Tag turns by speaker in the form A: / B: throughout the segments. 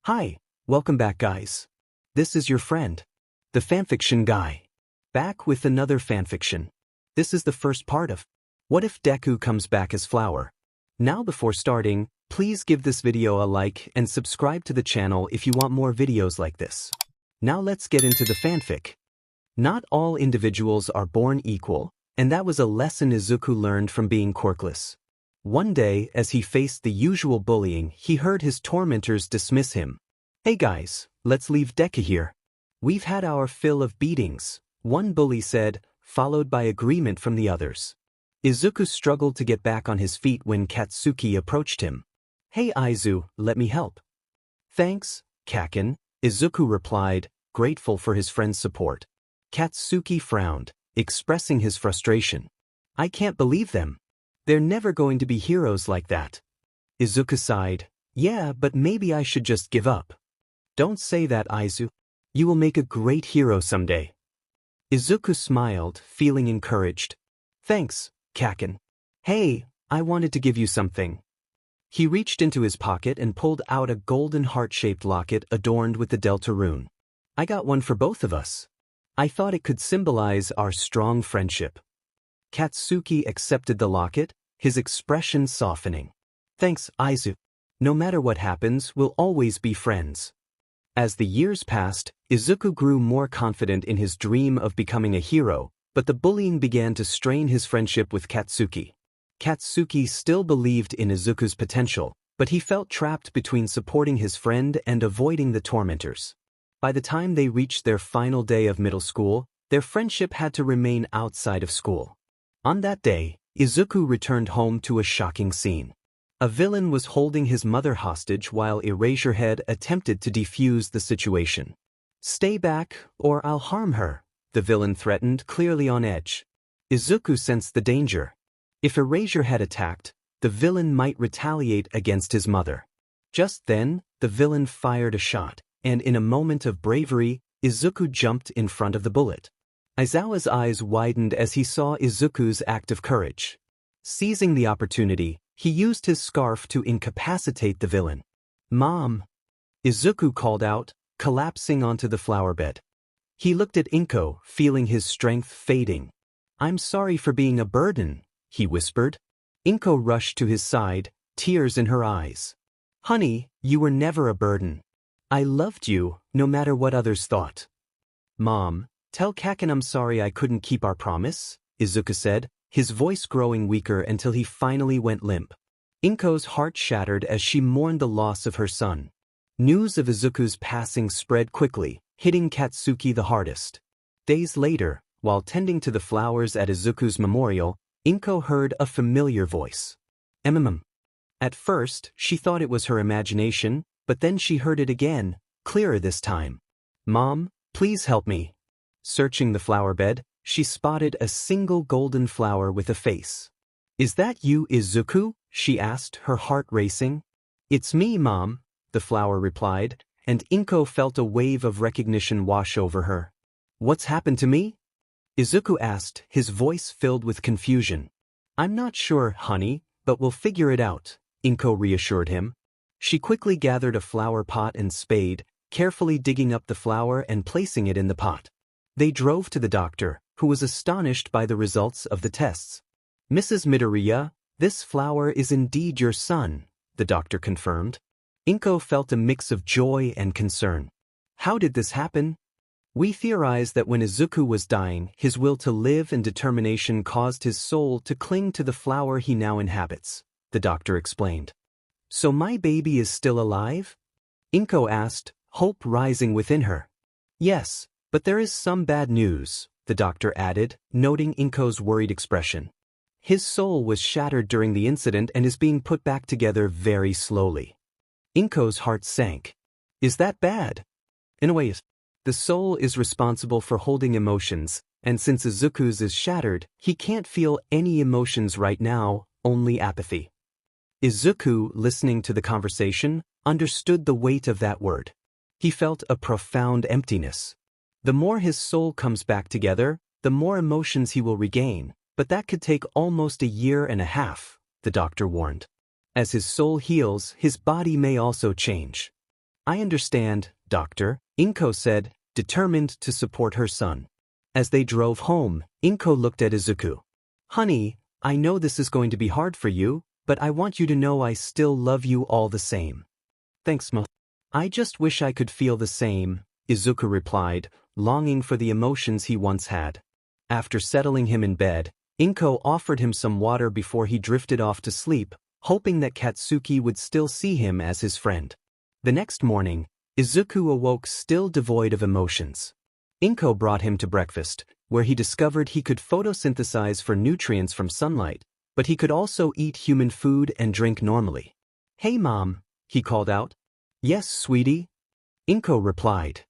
A: Hi, welcome back guys. This is your friend, the fanfiction guy. Back with another fanfiction. This is the first part of What If Deku Comes Back as Flower. Now before starting, please give this video a like and subscribe to the channel if you want more videos like this. Now let's get into the fanfic. Not all individuals are born equal, and that was a lesson Izuku learned from being quirkless. One day, as he faced the usual bullying, he heard his tormentors dismiss him. "Hey guys, let's leave Deku here. We've had our fill of beatings," one bully said, followed by agreement from the others. Izuku struggled to get back on his feet when Katsuki approached him. "Hey Izu, let me help." "Thanks, Kaken," Izuku replied, grateful for his friend's support. Katsuki frowned, expressing his frustration. "I can't believe them. They're never going to be heroes like that." Izuku sighed. "Yeah, but maybe I should just give up." "Don't say that, Izu. You will make a great hero someday." Izuku smiled, feeling encouraged. "Thanks, Kaken. Hey, I wanted to give you something." He reached into his pocket and pulled out a golden heart-shaped locket adorned with the Delta rune. "I got one for both of us. I thought it could symbolize our strong friendship." Katsuki accepted the locket, his expression softening. "Thanks, Izu. No matter what happens, we'll always be friends." As the years passed, Izuku grew more confident in his dream of becoming a hero, but the bullying began to strain his friendship with Katsuki. Katsuki still believed in Izuku's potential, but he felt trapped between supporting his friend and avoiding the tormentors. By the time they reached their final day of middle school, their friendship had to remain outside of school. On that day, Izuku returned home to a shocking scene. A villain was holding his mother hostage while Eraserhead attempted to defuse the situation. "Stay back, or I'll harm her," the villain threatened, clearly on edge. Izuku sensed the danger. If Eraserhead attacked, the villain might retaliate against his mother. Just then, the villain fired a shot, and in a moment of bravery, Izuku jumped in front of the bullet. Aizawa's eyes widened as he saw Izuku's act of courage. Seizing the opportunity, he used his scarf to incapacitate the villain. "Mom!" Izuku called out, collapsing onto the flower bed. He looked at Inko, feeling his strength fading. "I'm sorry for being a burden," he whispered. Inko rushed to his side, tears in her eyes. "Honey, you were never a burden. I loved you, no matter what others thought." "Mom, tell Kaken I'm sorry I couldn't keep our promise," Izuku said, his voice growing weaker until he finally went limp. Inko's heart shattered as she mourned the loss of her son. News of Izuku's passing spread quickly, hitting Katsuki the hardest. Days later, while tending to the flowers at Izuku's memorial, Inko heard a familiar voice. At first, she thought it was her imagination, but then she heard it again, clearer this time. "Mom, please help me." Searching the flower bed, she spotted a single golden flower with a face. "Is that you, Izuku?" she asked, her heart racing. "It's me, Mom," the flower replied, and Inko felt a wave of recognition wash over her. "What's happened to me?" Izuku asked, his voice filled with confusion. "I'm not sure, honey, but we'll figure it out," Inko reassured him. She quickly gathered a flower pot and spade, carefully digging up the flower and placing it in the pot. They drove to the doctor, who was astonished by the results of the tests. "Mrs. Midoriya, this flower is indeed your son," the doctor confirmed. Inko felt a mix of joy and concern. "How did this happen?" "We theorize that when Izuku was dying, his will to live and determination caused his soul to cling to the flower he now inhabits," the doctor explained. "So my baby is still alive?" Inko asked, hope rising within her. "Yes, but there is some bad news," the doctor added, noting Inko's worried expression. "His soul was shattered during the incident and is being put back together very slowly." Inko's heart sank. "Is that bad?" "In a way, the soul is responsible for holding emotions, and since Izuku's is shattered, he can't feel any emotions right now, only apathy." Izuku, listening to the conversation, understood the weight of that word. He felt a profound emptiness. The more his soul comes back together, the more emotions he will regain, but that could take almost a year and a half, the doctor warned. As his soul heals, his body may also change. I understand, Doctor, Inko said, determined to support her son. As they drove home, Inko looked at Izuku. Honey, I know this is going to be hard for you, but I want you to know I still love you all the same. Thanks, Ma. I just wish I could feel the same, Izuku replied, longing for the emotions he once had. After settling him in bed, Inko offered him some water before he drifted off to sleep, hoping that Katsuki would still see him as his friend. The next morning, Izuku awoke still devoid of emotions. Inko brought him to breakfast, where he discovered he could photosynthesize for nutrients from sunlight, but he could also eat human food and drink normally. Hey Mom, he called out. Yes, sweetie. Inko replied.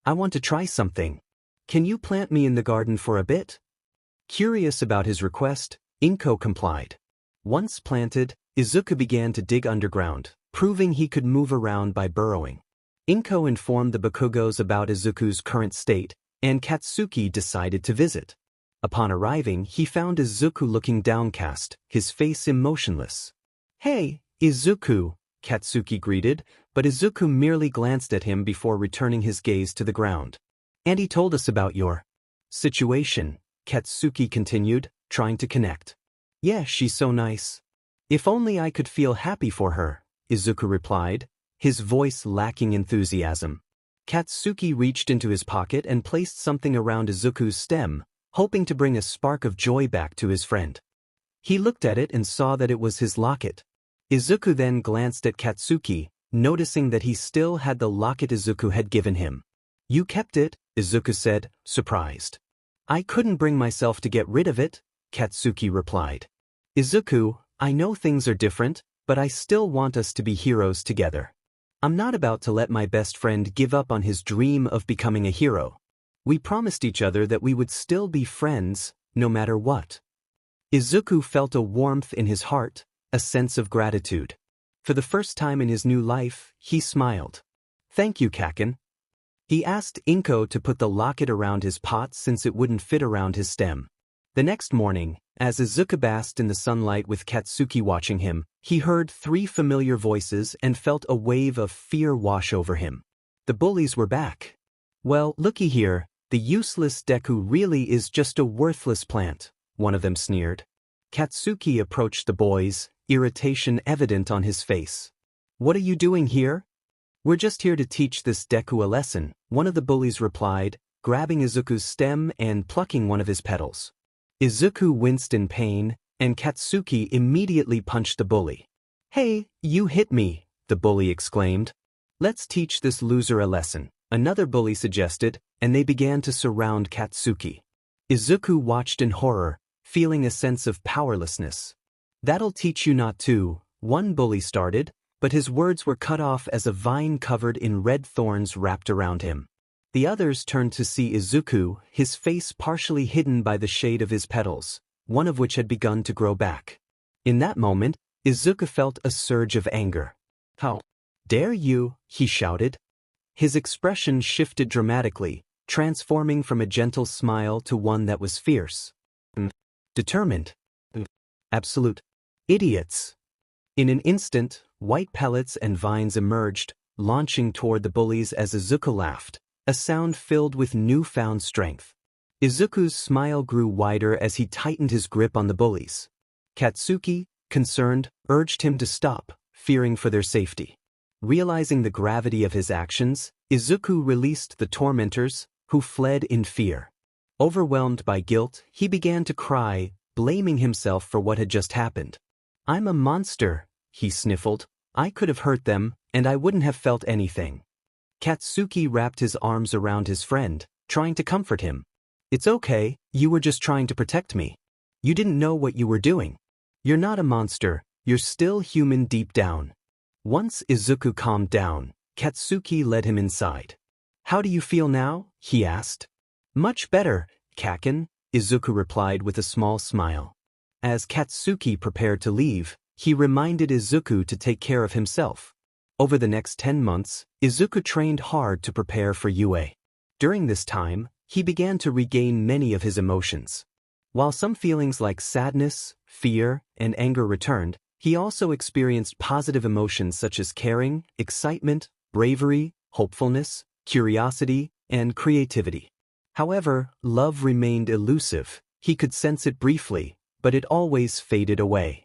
A: I want to try something. Can you plant me in the garden for a bit? Curious about his request, Inko complied. Once planted, Izuku began to dig underground, proving he could move around by burrowing. Inko informed the Bakugos about Izuku's current state, and Katsuki decided to visit. Upon arriving, he found Izuku looking downcast, his face emotionless. Hey, Izuku, Katsuki greeted, but Izuku merely glanced at him before returning his gaze to the ground. And he told us about your situation, Katsuki continued, trying to connect. Yeah, she's so nice. If only I could feel happy for her, Izuku replied, his voice lacking enthusiasm. Katsuki reached into his pocket and placed something around Izuku's stem, hoping to bring a spark of joy back to his friend. He looked at it and saw that it was his locket. Izuku then glanced at Katsuki, noticing that he still had the locket Izuku had given him. You kept it, Izuku said, surprised. I couldn't bring myself to get rid of it, Katsuki replied. Izuku, I know things are different, but I still want us to be heroes together. I'm not about to let my best friend give up on his dream of becoming a hero. We promised each other that we would still be friends, no matter what. Izuku felt a warmth in his heart, a sense of gratitude. For the first time in his new life, he smiled. Thank you, Kaken. He asked Inko to put the locket around his pot since it wouldn't fit around his stem. The next morning, as Izuku basked in the sunlight with Katsuki watching him, he heard 3 familiar voices and felt a wave of fear wash over him. The bullies were back. Well, looky here, the useless Deku really is just a worthless plant, one of them sneered. Katsuki approached the boys, irritation evident on his face. What are you doing here? We're just here to teach this Deku a lesson, one of the bullies replied, grabbing Izuku's stem and plucking one of his petals. Izuku winced in pain, and Katsuki immediately punched the bully. Hey, you hit me, the bully exclaimed. Let's teach this loser a lesson, another bully suggested, and they began to surround Katsuki. Izuku watched in horror, feeling a sense of powerlessness. That'll teach you not to, one bully started, but his words were cut off as a vine covered in red thorns wrapped around him. The others turned to see Izuku, his face partially hidden by the shade of his petals, one of which had begun to grow back. In that moment, Izuku felt a surge of anger. How dare you, he shouted. His expression shifted dramatically, transforming from a gentle smile to one that was fierce. Determined. Absolute idiots. In an instant, white pellets and vines emerged, launching toward the bullies as Izuku laughed, a sound filled with newfound strength. Izuku's smile grew wider as he tightened his grip on the bullies. Katsuki, concerned, urged him to stop, fearing for their safety. Realizing the gravity of his actions, Izuku released the tormentors, who fled in fear. Overwhelmed by guilt, he began to cry, blaming himself for what had just happened. I'm a monster, he sniffled. I could have hurt them, and I wouldn't have felt anything. Katsuki wrapped his arms around his friend, trying to comfort him. It's okay, you were just trying to protect me. You didn't know what you were doing. You're not a monster, you're still human deep down. Once Izuku calmed down, Katsuki led him inside. How do you feel now? He asked. Much better, Kaken, Izuku replied with a small smile. As Katsuki prepared to leave, he reminded Izuku to take care of himself. Over the next 10 months, Izuku trained hard to prepare for UA. During this time, he began to regain many of his emotions. While some feelings like sadness, fear, and anger returned, he also experienced positive emotions such as caring, excitement, bravery, hopefulness, curiosity, and creativity. However, love remained elusive. He could sense it briefly, but it always faded away.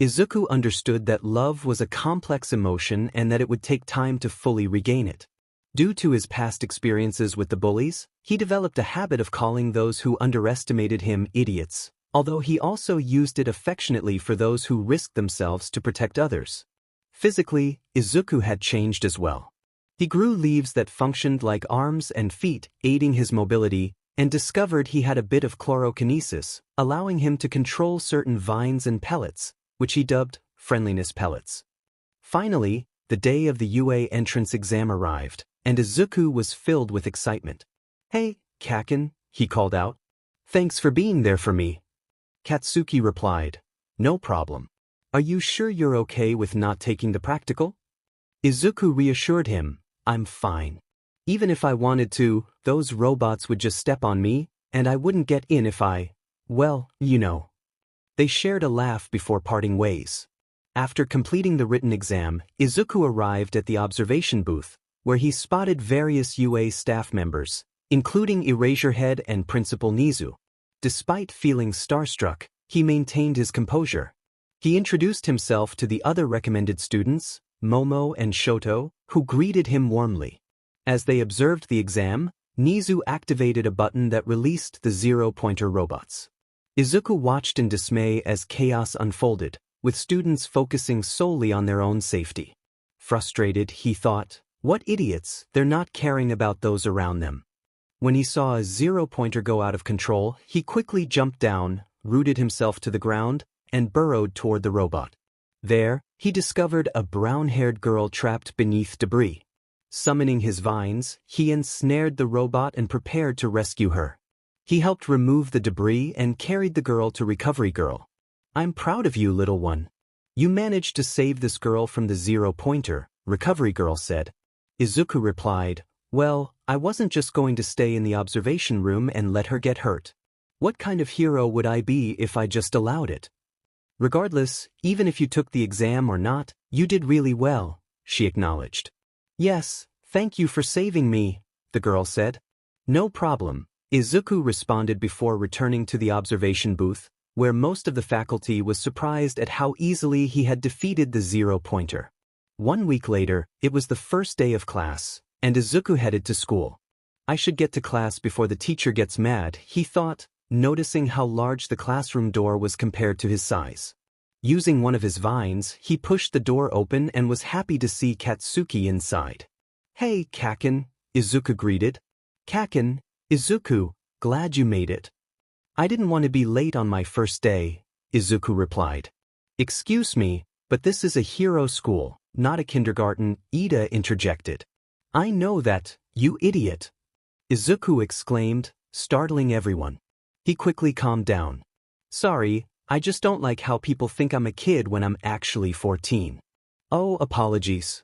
A: Izuku understood that love was a complex emotion and that it would take time to fully regain it. Due to his past experiences with the bullies, he developed a habit of calling those who underestimated him idiots, although he also used it affectionately for those who risked themselves to protect others. Physically, Izuku had changed as well. He grew leaves that functioned like arms and feet, aiding his mobility, and discovered he had a bit of chlorokinesis, allowing him to control certain vines and pellets, which he dubbed friendliness pellets. Finally, the day of the UA entrance exam arrived, and Izuku was filled with excitement. "Hey, Kaken," he called out. "Thanks for being there for me." Katsuki replied, "No problem. Are you sure you're okay with not taking the practical?" Izuku reassured him, "I'm fine. Even if I wanted to, those robots would just step on me, and I wouldn't get in if well, you know." They shared a laugh before parting ways. After completing the written exam, Izuku arrived at the observation booth, where he spotted various UA staff members, including Eraserhead and Principal Nizu. Despite feeling starstruck, he maintained his composure. He introduced himself to the other recommended students, Momo and Shoto, who greeted him warmly. As they observed the exam, Nizu activated a button that released the zero-pointer robots. Izuku watched in dismay as chaos unfolded, with students focusing solely on their own safety. Frustrated, he thought, "What idiots, they're not caring about those around them." When he saw a zero-pointer go out of control, he quickly jumped down, rooted himself to the ground, and burrowed toward the robot. There, he discovered a brown-haired girl trapped beneath debris. Summoning his vines, he ensnared the robot and prepared to rescue her. He helped remove the debris and carried the girl to Recovery Girl. "I'm proud of you, little one. You managed to save this girl from the zero-pointer," Recovery Girl said. Izuku replied, "Well, I wasn't just going to stay in the observation room and let her get hurt. What kind of hero would I be if I just allowed it? Regardless, even if you took the exam or not, you did really well," she acknowledged. "Yes, thank you for saving me," the girl said. "No problem," Izuku responded before returning to the observation booth, where most of the faculty was surprised at how easily he had defeated the zero-pointer. 1 week later, it was the first day of class, and Izuku headed to school. "I should get to class before the teacher gets mad," he thought, noticing how large the classroom door was compared to his size. Using one of his vines, he pushed the door open and was happy to see Katsuki inside. "Hey, Kaken," Izuku greeted. "Kaken, Izuku, glad you made it." "I didn't want to be late on my first day," Izuku replied. "Excuse me, but this is a hero school, not a kindergarten," Ida interjected. "I know that, you idiot," Izuku exclaimed, startling everyone. He quickly calmed down. "Sorry, I just don't like how people think I'm a kid when I'm actually 14. "Oh, apologies.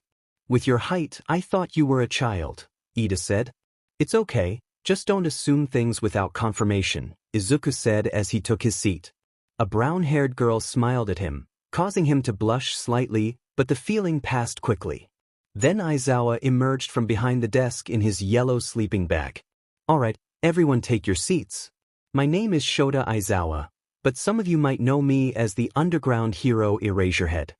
A: With your height, I thought you were a child," Ida said. "It's okay, just don't assume things without confirmation," Izuku said as he took his seat. A brown-haired girl smiled at him, causing him to blush slightly, but the feeling passed quickly. Then Aizawa emerged from behind the desk in his yellow sleeping bag. "All right, everyone take your seats. My name is Shota Aizawa, but some of you might know me as the underground hero Eraserhead.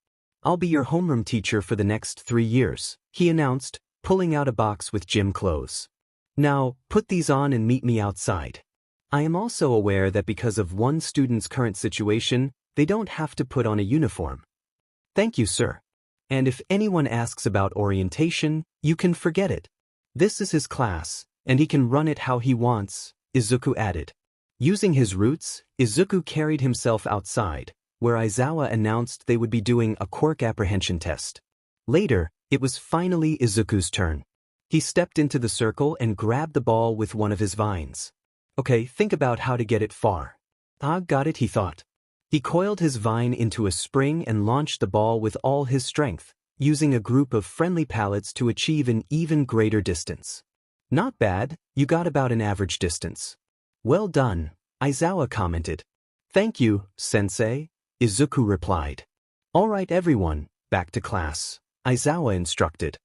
A: I'll be your homeroom teacher for the next 3 years," he announced, pulling out a box with gym clothes. "Now, put these on and meet me outside. I am also aware that because of one student's current situation, they don't have to put on a uniform." "Thank you, sir. And if anyone asks about orientation, you can forget it. This is his class, and he can run it how he wants," Izuku added. Using his roots, Izuku carried himself outside, where Aizawa announced they would be doing a quirk apprehension test. Later, it was finally Izuku's turn. He stepped into the circle and grabbed the ball with one of his vines. "Okay, think about how to get it far." "Ah, got it," he thought. He coiled his vine into a spring and launched the ball with all his strength, using a group of friendly pallets to achieve an even greater distance. "Not bad, you got about an average distance." "Well done," Aizawa commented. "Thank you, sensei," Izuku replied. "All right everyone, back to class," Aizawa instructed.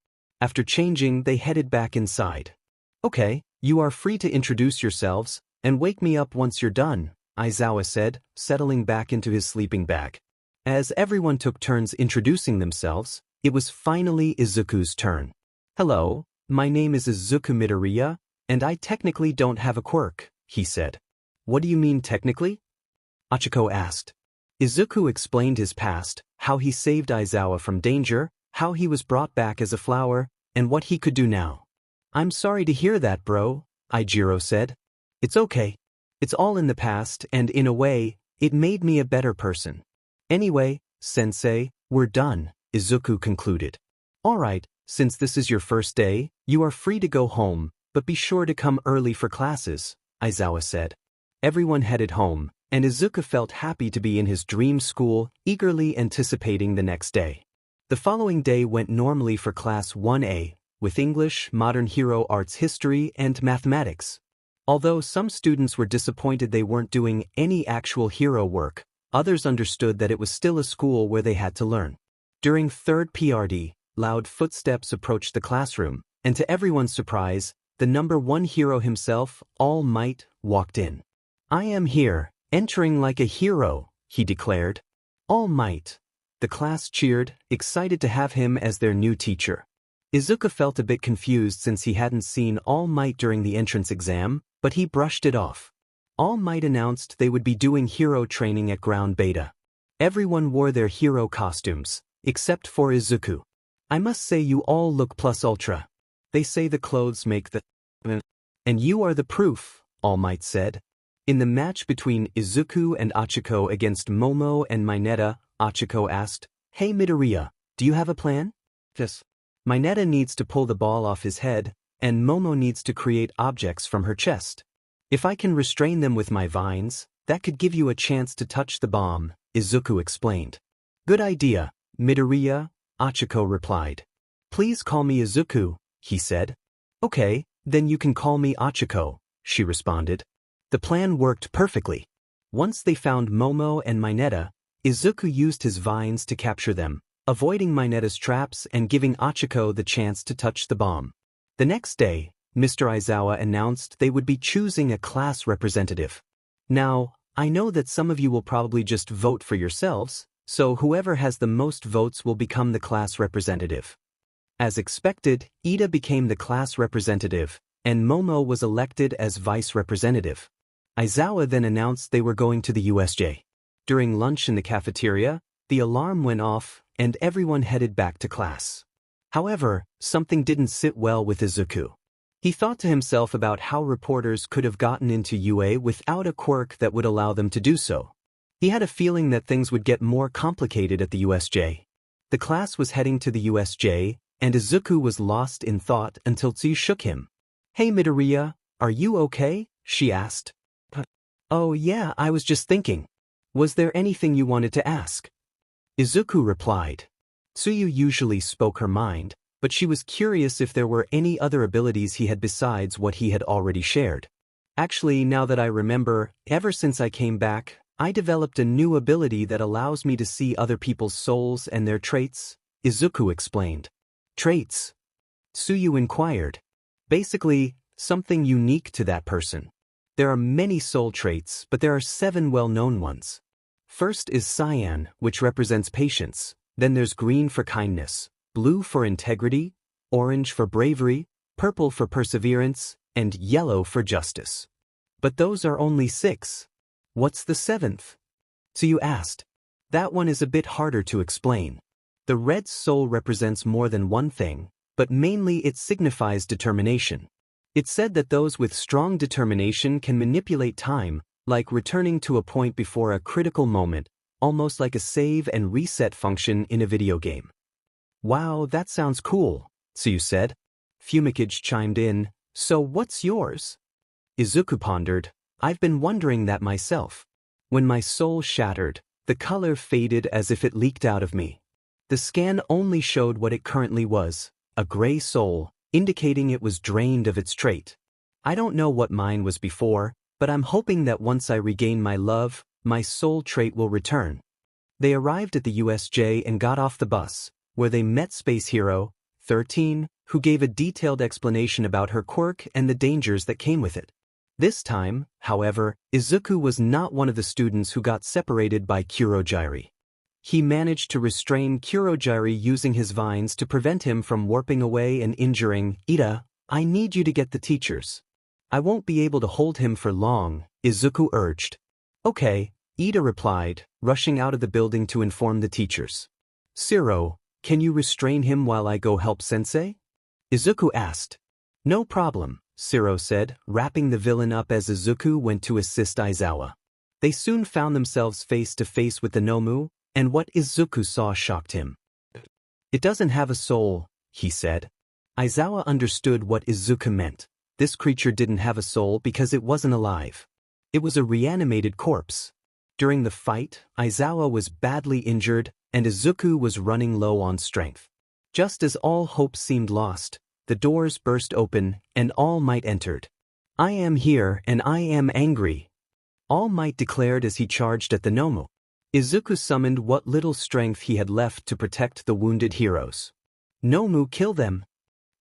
A: After changing, they headed back inside. Okay, you are free to introduce yourselves, and wake me up once you're done, Aizawa said, settling back into his sleeping bag. As everyone took turns introducing themselves, it was finally Izuku's turn. Hello, my name is Izuku Midoriya, and I technically don't have a quirk, he said. What do you mean technically? Achiko asked. Izuku explained his past, how he saved Aizawa from danger, how he was brought back as a flower, and what he could do now. I'm sorry to hear that, bro, Eijiro said. It's okay. It's all in the past, and in a way, it made me a better person. Anyway, sensei, we're done, Izuku concluded. Alright, since this is your first day, you are free to go home, but be sure to come early for classes, Aizawa said. Everyone headed home, and Izuku felt happy to be in his dream school, eagerly anticipating the next day. The following day went normally for Class 1A, with English, Modern Hero Arts History, and Mathematics. Although some students were disappointed they weren't doing any actual hero work, others understood that it was still a school where they had to learn. During third PRD, loud footsteps approached the classroom, and to everyone's surprise, the number one hero himself, All Might, walked in. I am here, entering like a hero, he declared. All Might. The class cheered, excited to have him as their new teacher. Izuku felt a bit confused since he hadn't seen All Might during the entrance exam, but he brushed it off. All Might announced they would be doing hero training at Ground Beta. Everyone wore their hero costumes, except for Izuku. I must say you all look plus ultra. They say the clothes make the... And you are the proof, All Might said. In the match between Izuku and Achiko against Momo and Mineta, Achiko asked, Hey Midoriya, do you have a plan? Yes. Mineta needs to pull the ball off his head, and Momo needs to create objects from her chest. If I can restrain them with my vines, that could give you a chance to touch the bomb, Izuku explained. Good idea, Midoriya, Achiko replied. Please call me Izuku, he said. Okay, then you can call me Achiko, she responded. The plan worked perfectly. Once they found Momo and Mineta, Izuku used his vines to capture them, avoiding Mineta's traps and giving Achiko the chance to touch the bomb. The next day, Mr. Aizawa announced they would be choosing a class representative. Now, I know that some of you will probably just vote for yourselves, so whoever has the most votes will become the class representative. As expected, Ida became the class representative, and Momo was elected as vice representative. Aizawa then announced they were going to the U.S.J. During lunch in the cafeteria, the alarm went off, and everyone headed back to class. However, something didn't sit well with Izuku. He thought to himself about how reporters could have gotten into UA without a quirk that would allow them to do so. He had a feeling that things would get more complicated at the U.S.J. The class was heading to the U.S.J., and Izuku was lost in thought until Tsuyu shook him. Hey Midoriya, are you okay? She asked. Oh yeah, I was just thinking. Was there anything you wanted to ask? Izuku replied. Tsuyu usually spoke her mind, but she was curious if there were any other abilities he had besides what he had already shared. Actually, now that I remember, ever since I came back, I developed a new ability that allows me to see other people's souls and their traits, Izuku explained. Traits? Tsuyu inquired. Basically, something unique to that person. There are many soul traits, but there are 7 well-known ones. First is cyan, which represents patience. Then there's green for kindness, blue for integrity, orange for bravery, purple for perseverance, and yellow for justice. But those are only 6. What's the 7th? Tsuyu asked. That one is a bit harder to explain. The red soul represents more than one thing, but mainly it signifies determination. It's said that those with strong determination can manipulate time, like returning to a point before a critical moment, almost like a save and reset function in a video game. Wow, that sounds cool, Tsuyu said. Fumikage chimed in, so what's yours? Izuku pondered, I've been wondering that myself. When my soul shattered, the color faded as if it leaked out of me. The scan only showed what it currently was, a gray soul, indicating it was drained of its trait. I don't know what mine was before, but I'm hoping that once I regain my love, my soul trait will return. They arrived at the U.S.J. and got off the bus, where they met Space Hero 13, who gave a detailed explanation about her quirk and the dangers that came with it. This time, however, Izuku was not one of the students who got separated by Kurogiri. He managed to restrain Kurogiri using his vines to prevent him from warping away and injuring Ida. I need you to get the teachers. I won't be able to hold him for long, Izuku urged. Okay, Ida replied, rushing out of the building to inform the teachers. Shiro, can you restrain him while I go help Sensei? Izuku asked. No problem, Shiro said, wrapping the villain up as Izuku went to assist Aizawa. They soon found themselves face to face with the Nomu, and what Izuku saw shocked him. It doesn't have a soul, he said. Aizawa understood what Izuku meant. This creature didn't have a soul because it wasn't alive. It was a reanimated corpse. During the fight, Aizawa was badly injured, and Izuku was running low on strength. Just as all hope seemed lost, the doors burst open, and All Might entered. I am here and I am angry, All Might declared as he charged at the Nomu. Izuku summoned what little strength he had left to protect the wounded heroes. Nomu, kill them!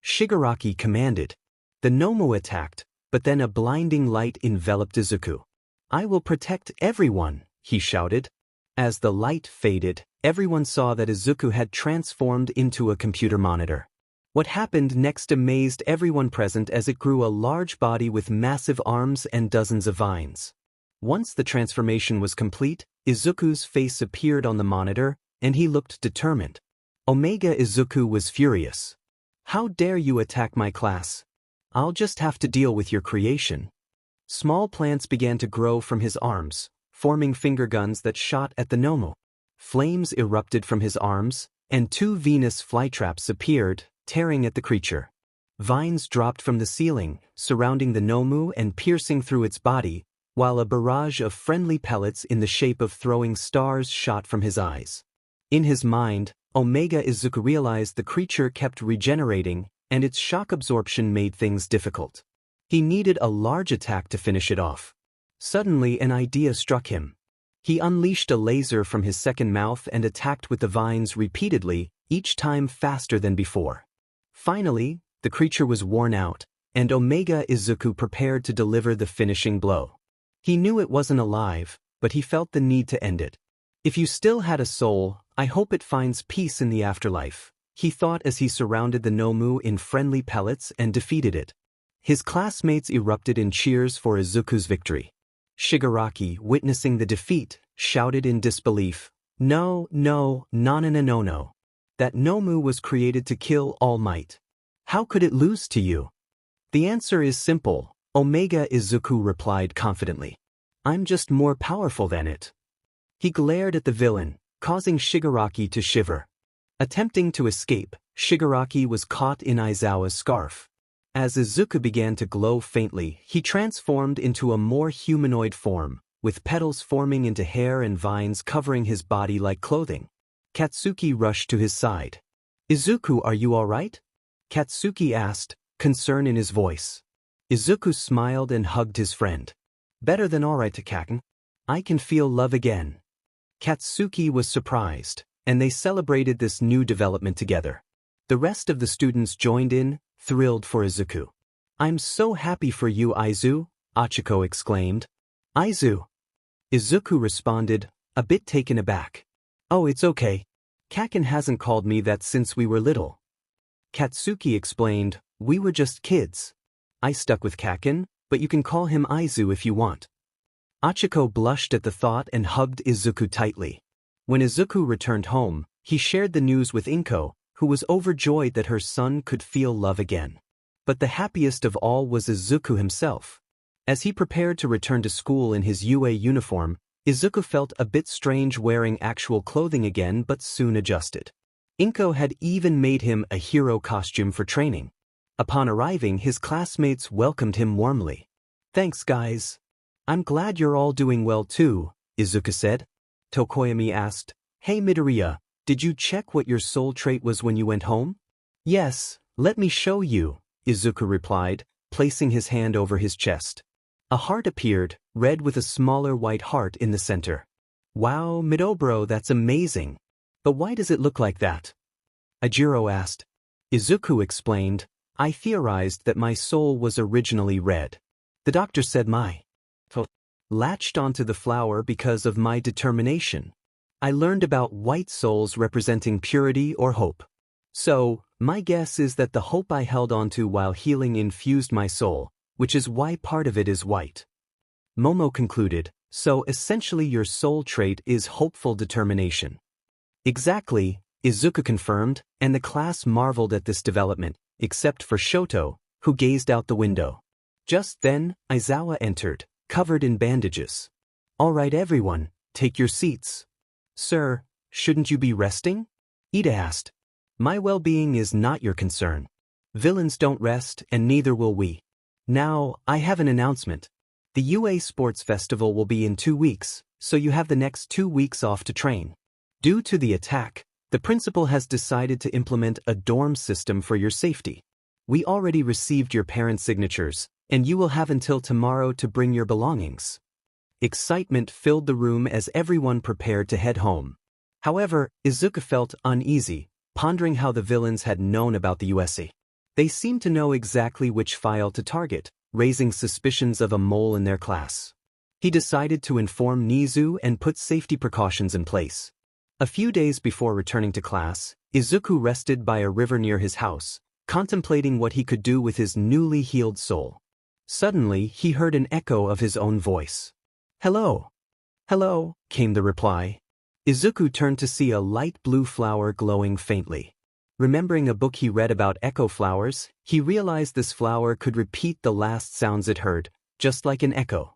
A: Shigaraki commanded. The Nomu attacked, but then a blinding light enveloped Izuku. I will protect everyone, he shouted. As the light faded, everyone saw that Izuku had transformed into a computer monitor. What happened next amazed everyone present as it grew a large body with massive arms and dozens of vines. Once the transformation was complete, Izuku's face appeared on the monitor, and he looked determined. Omega Izuku was furious. How dare you attack my class? I'll just have to deal with your creation. Small plants began to grow from his arms, forming finger guns that shot at the Nomu. Flames erupted from his arms, and 2 Venus flytraps appeared, tearing at the creature. Vines dropped from the ceiling, surrounding the Nomu and piercing through its body, while a barrage of friendly pellets in the shape of throwing stars shot from his eyes. In his mind, Omega Izuku realized the creature kept regenerating, and its shock absorption made things difficult. He needed a large attack to finish it off. Suddenly an idea struck him. He unleashed a laser from his second mouth and attacked with the vines repeatedly, each time faster than before. Finally, the creature was worn out, and Omega Izuku prepared to deliver the finishing blow. He knew it wasn't alive, but he felt the need to end it. If you still had a soul, I hope it finds peace in the afterlife, he thought as he surrounded the Nomu in friendly pellets and defeated it. His classmates erupted in cheers for Izuku's victory. Shigaraki, witnessing the defeat, shouted in disbelief, No. That Nomu was created to kill All Might. How could it lose to you? The answer is simple, Omega Izuku replied confidently. I'm just more powerful than it. He glared at the villain, causing Shigaraki to shiver. Attempting to escape, Shigaraki was caught in Aizawa's scarf. As Izuku began to glow faintly, he transformed into a more humanoid form, with petals forming into hair and vines covering his body like clothing. Katsuki rushed to his side. Izuku, are you all right? Katsuki asked, concern in his voice. Izuku smiled and hugged his friend. Better than all right, Kaken. I can feel love again. Katsuki was surprised, and they celebrated this new development together. The rest of the students joined in, thrilled for Izuku. I'm so happy for you, Aizu, Achiko exclaimed. Aizu. Izuku responded, a bit taken aback. Oh, it's okay. Kaken hasn't called me that since we were little. Katsuki explained, we were just kids. I stuck with Kaken, but you can call him Aizu if you want. Achiko blushed at the thought and hugged Izuku tightly. When Izuku returned home, he shared the news with Inko, who was overjoyed that her son could feel love again. But the happiest of all was Izuku himself. As he prepared to return to school in his UA uniform, Izuku felt a bit strange wearing actual clothing again but soon adjusted. Inko had even made him a hero costume for training. Upon arriving, his classmates welcomed him warmly. Thanks, guys. I'm glad you're all doing well too, Izuku said. Tokoyami asked, Hey Midoriya, did you check what your soul trait was when you went home? Yes, let me show you, Izuku replied, placing his hand over his chest. A heart appeared, red with a smaller white heart in the center. Wow, Midobro, that's amazing. But why does it look like that? Ajiro asked. Izuku explained, I theorized that my soul was originally red. The doctor said my soul latched onto the flower because of my determination. I learned about white souls representing purity or hope. So, my guess is that the hope I held onto while healing infused my soul, which is why part of it is white. Momo concluded, so essentially your soul trait is hopeful determination. Exactly, Izuku confirmed, and the class marveled at this development, except for Shoto, who gazed out the window. Just then, Aizawa entered, covered in bandages. All right everyone, take your seats. Sir, shouldn't you be resting? Ida asked. My well-being is not your concern. Villains don't rest and neither will we. Now, I have an announcement. The UA Sports Festival will be in 2 weeks, so you have the next 2 weeks off to train. Due to the attack, the principal has decided to implement a dorm system for your safety. We already received your parents' signatures, and you will have until tomorrow to bring your belongings. Excitement filled the room as everyone prepared to head home. However, Izuku felt uneasy, pondering how the villains had known about the U.S.J. They seemed to know exactly which file to target, raising suspicions of a mole in their class. He decided to inform Nizu and put safety precautions in place. A few days before returning to class, Izuku rested by a river near his house, contemplating what he could do with his newly healed soul. Suddenly, he heard an echo of his own voice. Hello. Hello, came the reply. Izuku turned to see a light blue flower glowing faintly. Remembering a book he read about echo flowers, he realized this flower could repeat the last sounds it heard, just like an echo.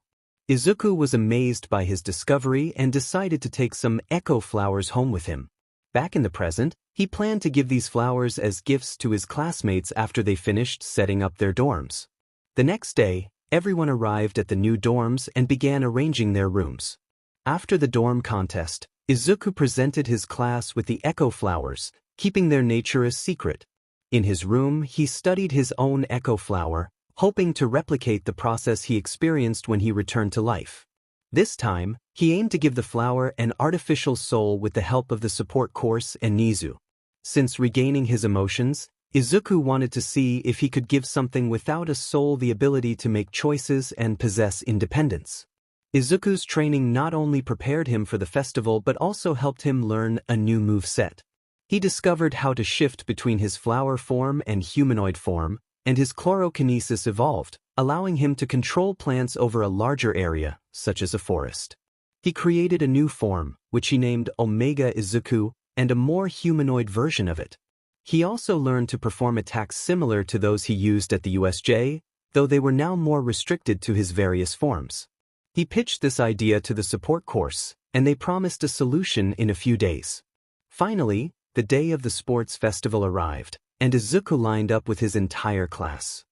A: Izuku was amazed by his discovery and decided to take some echo flowers home with him. Back in the present, he planned to give these flowers as gifts to his classmates after they finished setting up their dorms. The next day, everyone arrived at the new dorms and began arranging their rooms. After the dorm contest, Izuku presented his class with the echo flowers, keeping their nature a secret. In his room, he studied his own echo flower, hoping to replicate the process he experienced when he returned to life. This time, he aimed to give the flower an artificial soul with the help of the support course and Nizu. Since regaining his emotions, Izuku wanted to see if he could give something without a soul the ability to make choices and possess independence. Izuku's training not only prepared him for the festival but also helped him learn a new moveset. He discovered how to shift between his flower form and humanoid form, and his chlorokinesis evolved, allowing him to control plants over a larger area, such as a forest. He created a new form, which he named Omega Izuku, and a more humanoid version of it. He also learned to perform attacks similar to those he used at the U.S.J, though they were now more restricted to his various forms. He pitched this idea to the support course, and they promised a solution in a few days. Finally, the day of the sports festival arrived, and Izuku lined up with his entire class.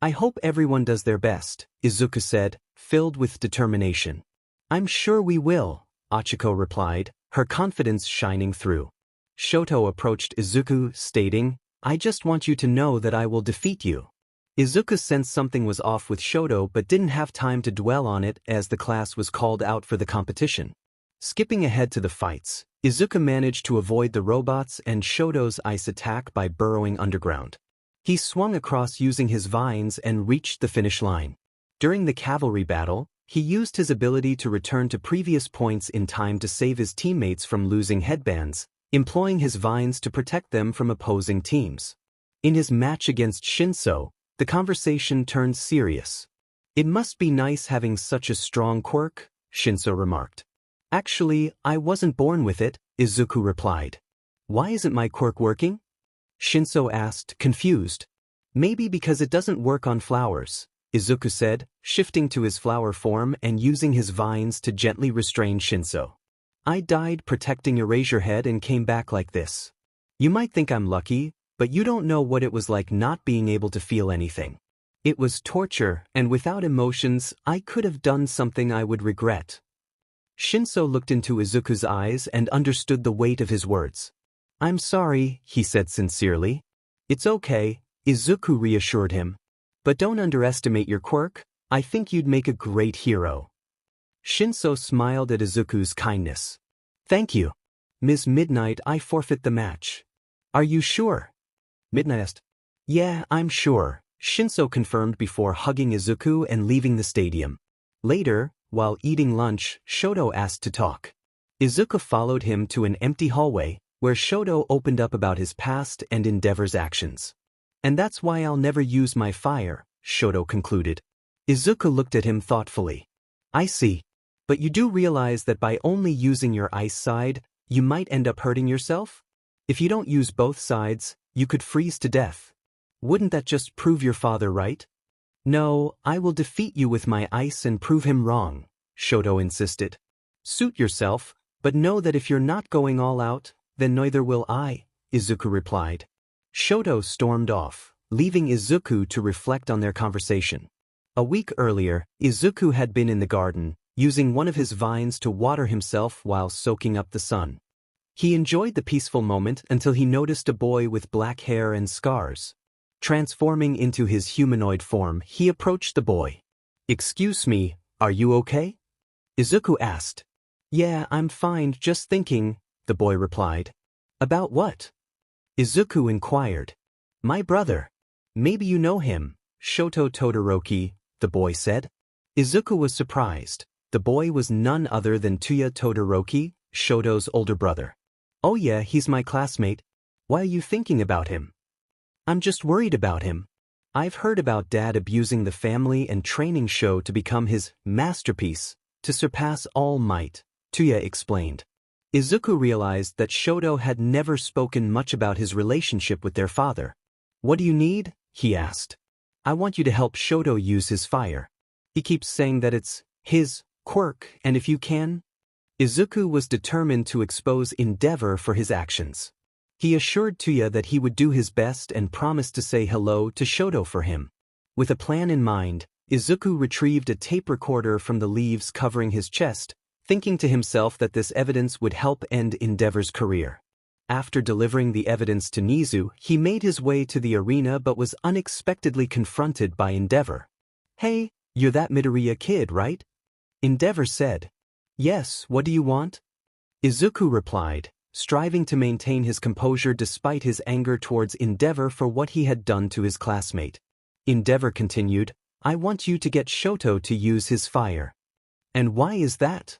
A: I hope everyone does their best, Izuku said, filled with determination. I'm sure we will, Achiko replied, her confidence shining through. Shoto approached Izuku, stating, I just want you to know that I will defeat you. Izuku sensed something was off with Shoto but didn't have time to dwell on it as the class was called out for the competition. Skipping ahead to the fights, Izuku managed to avoid the robots and Shoto's ice attack by burrowing underground. He swung across using his vines and reached the finish line. During the cavalry battle, he used his ability to return to previous points in time to save his teammates from losing headbands, employing his vines to protect them from opposing teams. In his match against Shinso, the conversation turned serious. It must be nice having such a strong quirk, Shinso remarked. Actually, I wasn't born with it, Izuku replied. Why isn't my quirk working? Shinso asked, confused. Maybe because it doesn't work on flowers, Izuku said, shifting to his flower form and using his vines to gently restrain Shinso. I died protecting Eraserhead and came back like this. You might think I'm lucky, but you don't know what it was like not being able to feel anything. It was torture, and without emotions, I could have done something I would regret. Shinso looked into Izuku's eyes and understood the weight of his words. I'm sorry, he said sincerely. It's okay, Izuku reassured him. But don't underestimate your quirk, I think you'd make a great hero. Shinso smiled at Izuku's kindness. Thank you. Ms. Midnight, I forfeit the match. Are you sure? Midnight asked. Yeah, I'm sure, Shinso confirmed before hugging Izuku and leaving the stadium. Later, while eating lunch, Shoto asked to talk. Izuku followed him to an empty hallway, where Shoto opened up about his past and Endeavor's actions. And that's why I'll never use my fire, Shoto concluded. Izuku looked at him thoughtfully. I see. But you do realize that by only using your ice side, you might end up hurting yourself? If you don't use both sides, you could freeze to death. Wouldn't that just prove your father right? No, I will defeat you with my ice and prove him wrong, Shoto insisted. Suit yourself, but know that if you're not going all out, then neither will I, Izuku replied. Shoto stormed off, leaving Izuku to reflect on their conversation. A week earlier, Izuku had been in the garden, using one of his vines to water himself while soaking up the sun. He enjoyed the peaceful moment until he noticed a boy with black hair and scars. Transforming into his humanoid form, he approached the boy. Excuse me, are you okay? Izuku asked. Yeah, I'm fine, just thinking, the boy replied. About what? Izuku inquired. My brother. Maybe you know him, Shoto Todoroki, the boy said. Izuku was surprised. The boy was none other than Tuya Todoroki, Shoto's older brother. Oh yeah, he's my classmate. Why are you thinking about him? I'm just worried about him. I've heard about Dad abusing the family and training Sho to become his masterpiece, to surpass all might, Tuya explained. Izuku realized that Shoto had never spoken much about his relationship with their father. What do you need? He asked. I want you to help Shoto use his fire. He keeps saying that it's his quirk, and if you can. Izuku was determined to expose Endeavor for his actions. He assured Tuya that he would do his best and promised to say hello to Shoto for him. With a plan in mind, Izuku retrieved a tape recorder from the leaves covering his chest, thinking to himself that this evidence would help end Endeavor's career. After delivering the evidence to Nizu, he made his way to the arena but was unexpectedly confronted by Endeavor. Hey, you're that Midoriya kid, right? Endeavor said. Yes, what do you want? Izuku replied, striving to maintain his composure despite his anger towards Endeavor for what he had done to his classmate. Endeavor continued, I want you to get Shoto to use his fire. And why is that?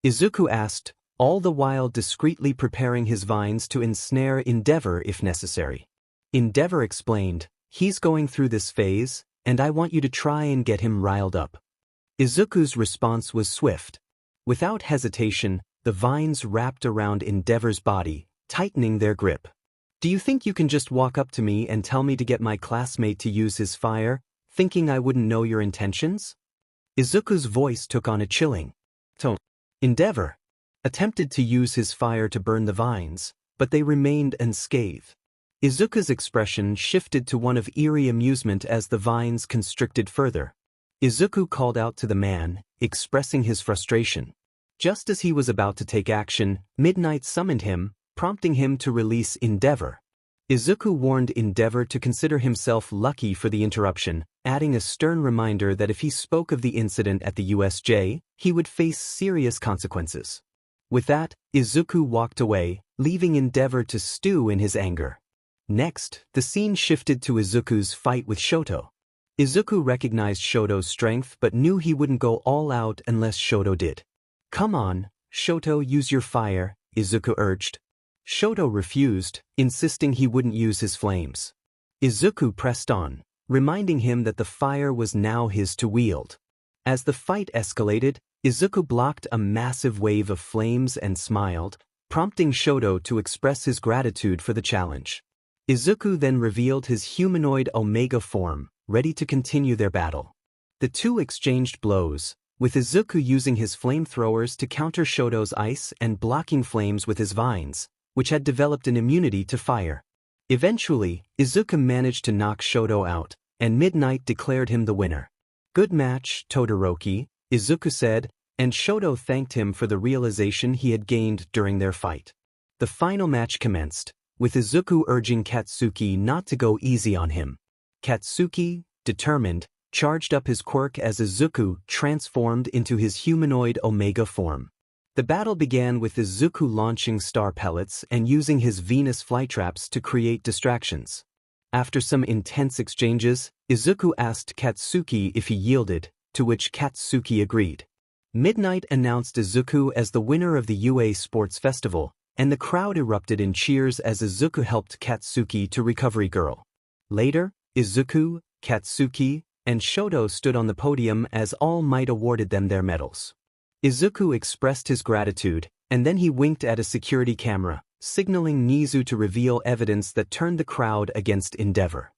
A: Izuku asked, all the while discreetly preparing his vines to ensnare Endeavor if necessary. Endeavor explained, he's going through this phase, and I want you to try and get him riled up. Izuku's response was swift. Without hesitation, the vines wrapped around Endeavor's body, tightening their grip. Do you think you can just walk up to me and tell me to get my classmate to use his fire, thinking I wouldn't know your intentions? Izuku's voice took on a chilling tone. Endeavor attempted to use his fire to burn the vines, but they remained unscathed. Izuku's expression shifted to one of eerie amusement as the vines constricted further. Izuku called out to the man, expressing his frustration. Just as he was about to take action, Midnight summoned him, prompting him to release Endeavor. Izuku warned Endeavor to consider himself lucky for the interruption, adding a stern reminder that if he spoke of the incident at the U.S.J, he would face serious consequences. With that, Izuku walked away, leaving Endeavor to stew in his anger. Next, the scene shifted to Izuku's fight with Shoto. Izuku recognized Shoto's strength but knew he wouldn't go all out unless Shoto did. Come on, Shoto, use your fire, Izuku urged. Shoto refused, insisting he wouldn't use his flames. Izuku pressed on, reminding him that the fire was now his to wield. As the fight escalated, Izuku blocked a massive wave of flames and smiled, prompting Shoto to express his gratitude for the challenge. Izuku then revealed his humanoid Omega form, ready to continue their battle. The two exchanged blows, with Izuku using his flamethrowers to counter Shoto's ice and blocking flames with his vines, which had developed an immunity to fire. Eventually, Izuku managed to knock Shoto out, and Midnight declared him the winner. Good match, Todoroki, Izuku said, and Shoto thanked him for the realization he had gained during their fight. The final match commenced, with Izuku urging Katsuki not to go easy on him. Katsuki, determined, charged up his quirk as Izuku transformed into his humanoid Omega form. The battle began with Izuku launching star pellets and using his Venus flytraps to create distractions. After some intense exchanges, Izuku asked Katsuki if he yielded, to which Katsuki agreed. Midnight announced Izuku as the winner of the UA Sports Festival, and the crowd erupted in cheers as Izuku helped Katsuki to Recovery Girl. Later, Izuku, Katsuki, and Shoto stood on the podium as All Might awarded them their medals. Izuku expressed his gratitude, and then he winked at a security camera, signaling Nizu to reveal evidence that turned the crowd against Endeavor.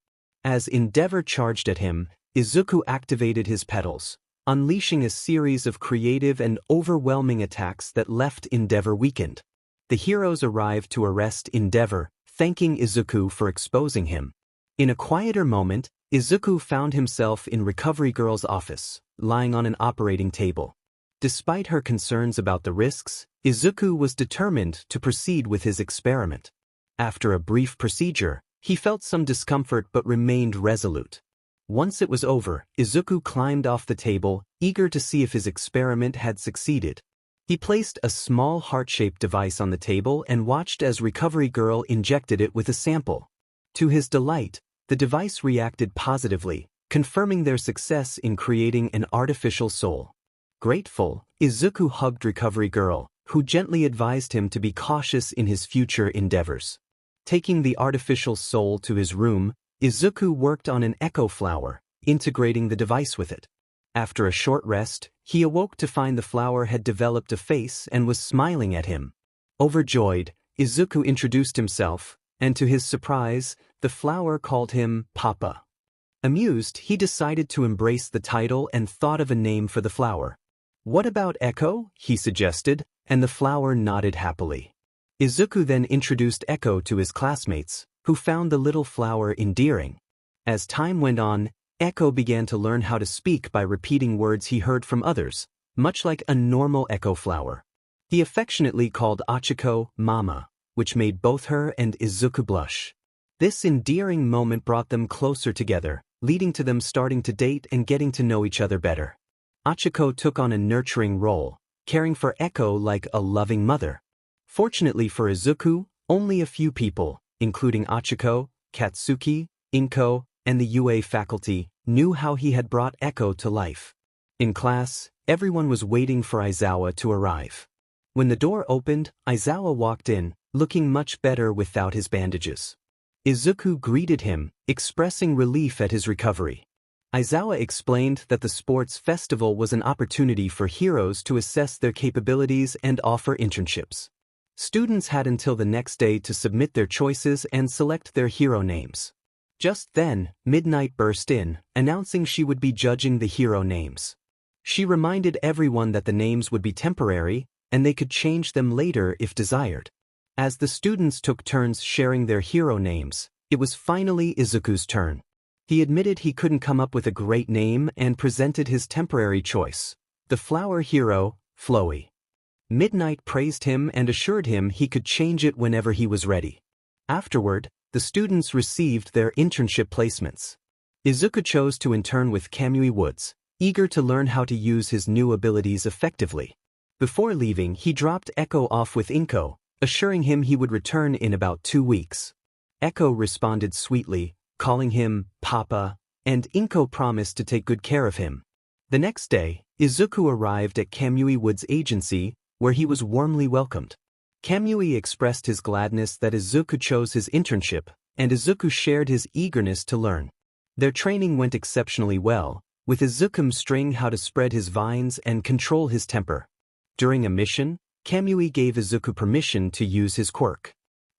A: As Endeavor charged at him, Izuku activated his petals, unleashing a series of creative and overwhelming attacks that left Endeavor weakened. The heroes arrived to arrest Endeavor, thanking Izuku for exposing him. In a quieter moment, Izuku found himself in Recovery Girl's office, lying on an operating table. Despite her concerns about the risks, Izuku was determined to proceed with his experiment. After a brief procedure, he felt some discomfort but remained resolute. Once it was over, Izuku climbed off the table, eager to see if his experiment had succeeded. He placed a small heart-shaped device on the table and watched as Recovery Girl injected it with a sample. To his delight, the device reacted positively, confirming their success in creating an artificial soul. Grateful, Izuku hugged Recovery Girl, who gently advised him to be cautious in his future endeavors. Taking the artificial soul to his room, Izuku worked on an echo flower, integrating the device with it. After a short rest, he awoke to find the flower had developed a face and was smiling at him. Overjoyed, Izuku introduced himself, and to his surprise, the flower called him Papa. Amused, he decided to embrace the title and thought of a name for the flower. "What about Echo?" he suggested, and the flower nodded happily. Izuku then introduced Echo to his classmates, who found the little flower endearing. As time went on, Echo began to learn how to speak by repeating words he heard from others, much like a normal echo flower. He affectionately called Achiko Mama, which made both her and Izuku blush. This endearing moment brought them closer together, leading to them starting to date and getting to know each other better. Achiko took on a nurturing role, caring for Echo like a loving mother. Fortunately for Izuku, only a few people, including Achiko, Katsuki, Inko, and the UA faculty, knew how he had brought Echo to life. In class, everyone was waiting for Aizawa to arrive. When the door opened, Aizawa walked in, looking much better without his bandages. Izuku greeted him, expressing relief at his recovery. Aizawa explained that the sports festival was an opportunity for heroes to assess their capabilities and offer internships. Students had until the next day to submit their choices and select their hero names. Just then, Midnight burst in, announcing she would be judging the hero names. She reminded everyone that the names would be temporary, and they could change them later if desired. As the students took turns sharing their hero names, it was finally Izuku's turn. He admitted he couldn't come up with a great name and presented his temporary choice, the flower hero, Flowey. Midnight praised him and assured him he could change it whenever he was ready. Afterward, the students received their internship placements. Izuku chose to intern with Kamui Woods, eager to learn how to use his new abilities effectively. Before leaving, he dropped Echo off with Inko, assuring him he would return in about 2 weeks. Echo responded sweetly, calling him Papa, and Inko promised to take good care of him. The next day, Izuku arrived at Kamui Woods' agency, where he was warmly welcomed. Kamui expressed his gladness that Izuku chose his internship, and Izuku shared his eagerness to learn. Their training went exceptionally well, with Izuku mastering how to spread his vines and control his temper. During a mission, Kamui gave Izuku permission to use his quirk.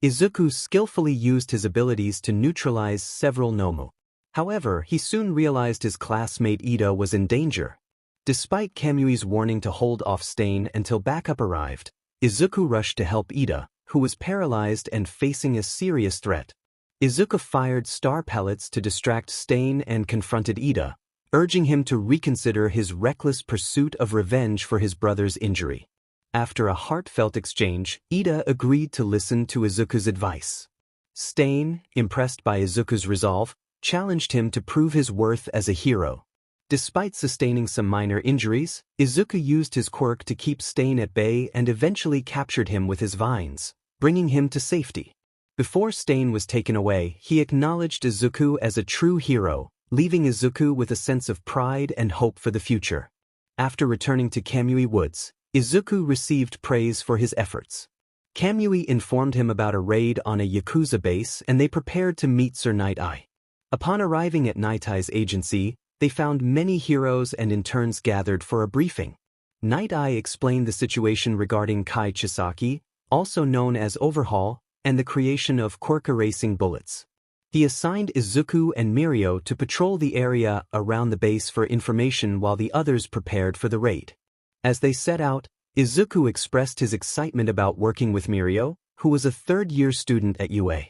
A: Izuku skillfully used his abilities to neutralize several Nomu. However, he soon realized his classmate Ida was in danger. Despite Kamui's warning to hold off Stain until backup arrived, Izuku rushed to help Ida, who was paralyzed and facing a serious threat. Izuku fired star pellets to distract Stain and confronted Ida, urging him to reconsider his reckless pursuit of revenge for his brother's injury. After a heartfelt exchange, Ida agreed to listen to Izuku's advice. Stain, impressed by Izuku's resolve, challenged him to prove his worth as a hero. Despite sustaining some minor injuries, Izuku used his quirk to keep Stain at bay and eventually captured him with his vines, bringing him to safety. Before Stain was taken away, he acknowledged Izuku as a true hero, leaving Izuku with a sense of pride and hope for the future. After returning to Kamui Woods, Izuku received praise for his efforts. Kamui informed him about a raid on a Yakuza base and they prepared to meet Sir Night-Eye. Upon arriving at Night-Eye's agency, they found many heroes and interns gathered for a briefing. Night-Eye explained the situation regarding Kai Chisaki, also known as Overhaul, and the creation of Quirka racing bullets. He assigned Izuku and Mirio to patrol the area around the base for information while the others prepared for the raid. As they set out, Izuku expressed his excitement about working with Mirio, who was a third-year student at UA.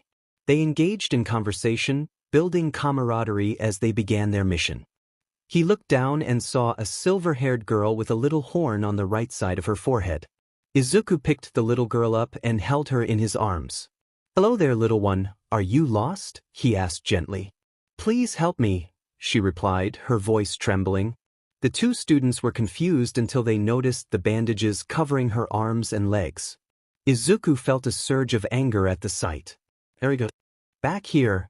A: They engaged in conversation, building camaraderie as they began their mission. He looked down and saw a silver-haired girl with a little horn on the right side of her forehead. Izuku picked the little girl up and held her in his arms. "Hello there, little one, are you lost?" he asked gently. "Please help me," she replied, her voice trembling. The two students were confused until they noticed the bandages covering her arms and legs. Izuku felt a surge of anger at the sight. "Erigo, back here,"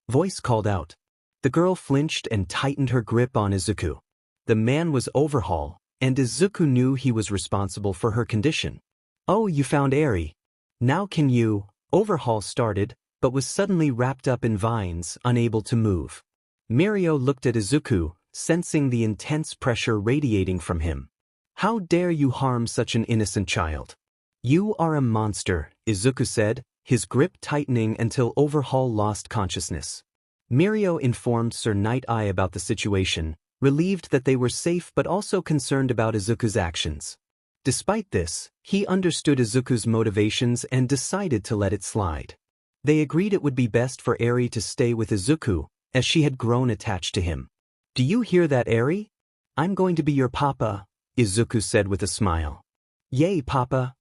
A: voice called out. The girl flinched and tightened her grip on Izuku. The man was Overhaul, and Izuku knew he was responsible for her condition. "Oh, you found Eri. Now can you?" Overhaul started, but was suddenly wrapped up in vines, unable to move. Mirio looked at Izuku, sensing the intense pressure radiating from him. "How dare you harm such an innocent child?" "You are a monster," Izuku said, his grip tightening until Overhaul lost consciousness. Mirio informed Sir Night-Eye about the situation, relieved that they were safe but also concerned about Izuku's actions. Despite this, he understood Izuku's motivations and decided to let it slide. They agreed it would be best for Eri to stay with Izuku, as she had grown attached to him. "Do you hear that, Eri? I'm going to be your papa," Izuku said with a smile. "Yay, papa!"